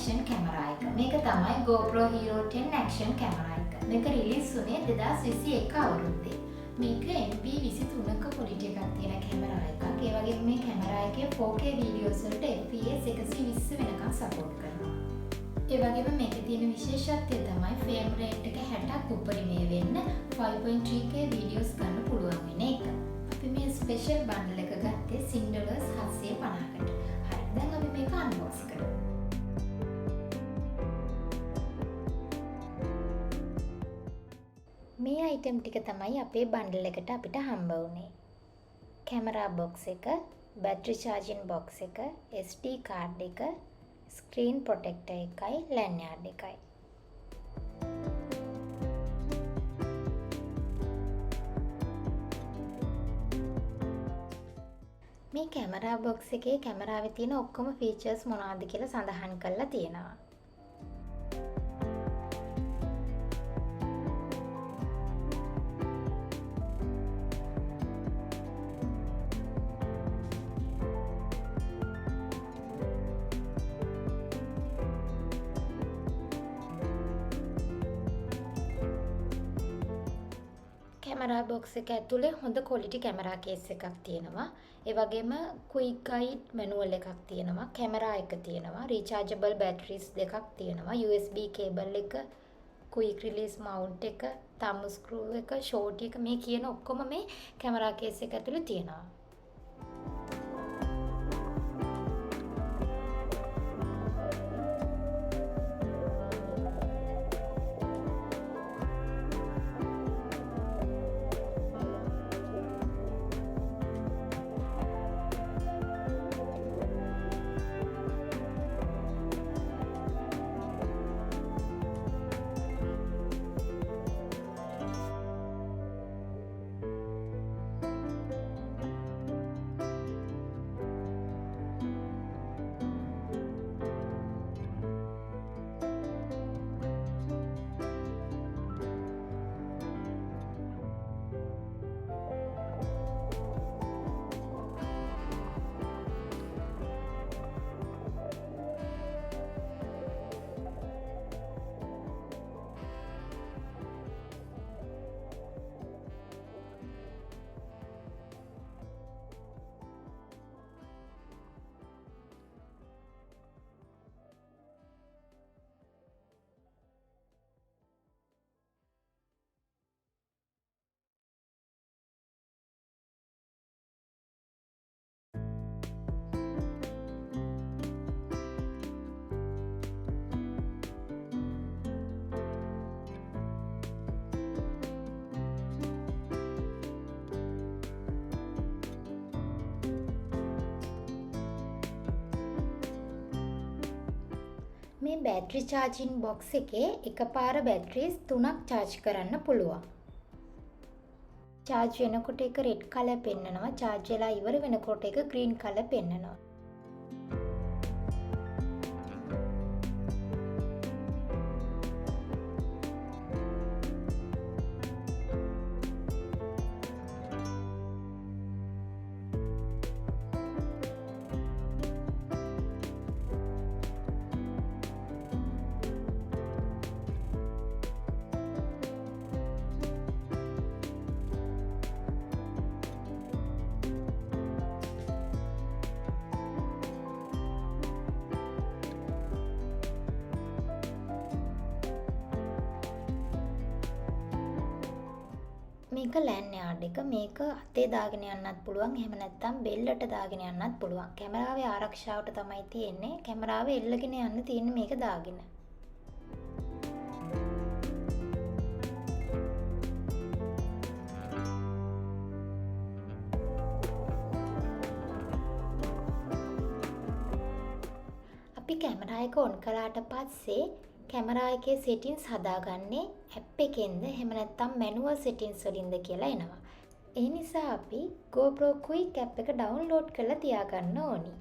action camera එක. මේක තමයි GoPro Hero 10 action camera එක. මේක රිලීස් වුණේ 2021 අවුරුද්දේ. මේක MP 23ක quality එකක් තියෙන කැමරා එකක්. ඒ වගේම මේ කැමරා එකේ 4K videos වලට FPS 120 වෙනකම් support කරනවා. ඒ වගේම මේකේ තියෙන විශේෂත්වය තමයි frame rate එක 60ක් උඩරිමේ වෙන්න 5.3K videos ගන්න පුළුවන් වෙන එක. අපි මේ ස්පෙෂල් බන්ඩල් එක ගත්තේ $750කට. හරි, දැන් අපි මේක අන්බොක්ස් කරමු. මේ අයිටම් ටික තමයි අපේ බන්ඩල් එකට අපිට හම්බ වුණේ. කැමරා බොක්ස් එක, බැටරි චාර්ජින් බොක්ස් එක, SD කාඩ් එක, ස්ක්‍රීන් ප්‍රොටෙක්ටර් එකයි, ලැන්යාඩ් එකයි. මේ කැමරා බොක්ස් එකේ කැමරාවේ තියෙන ඔක්කොම ෆීචර්ස් මොනවද කියලා සඳහන් කරලා තියෙනවා. කැමරා බොක්ස් එක ඇතුලේ හොඳ quality කැමරා කේස් එකක් තියෙනවා. ඒ වගේම quick guide manual එකක් තියෙනවා. කැමරා එක තියෙනවා. rechargeable batteries දෙකක් තියෙනවා. USB cable එක, quick release mount එක, thumb screw එක, short එක, මේ කියන ඔක්කොම මේ කැමරා කේස් එක ඇතුලේ තියෙනවා. මේ බැටරි චාර්ජින් බොක්ස් එකේ එකපාර බැටරිස් 3ක් charge කරන්න පුළුවන්. charge වෙනකොට එක red color පෙන්නනවා. charge වෙලා ඉවර වෙනකොට එක green color පෙන්නනවා. මේක ලැන්යාඩ් එක. මේක අතේ දාගෙන යන්නත් පුළුවන්. එහෙම නැත්නම් බෙල්ලට දාගෙන යන්නත් පුළුවන්. කැමරාවේ ආරක්ෂාවට තමයි තියෙන්නේ. කැමරාව එල්ලගෙන යන්න තියෙන්නේ මේක දාගෙන. අපි කැමරා එක ඔන් කළාට පස්සේ කැමරා එකේ settings හදාගන්නේ app එකෙන්ද එහෙම නැත්නම් manual settings වලින්ද කියලා එනවා. ඒ නිසා අපි GoPro Quick app එක download කරලා තියාගන්න ඕනි.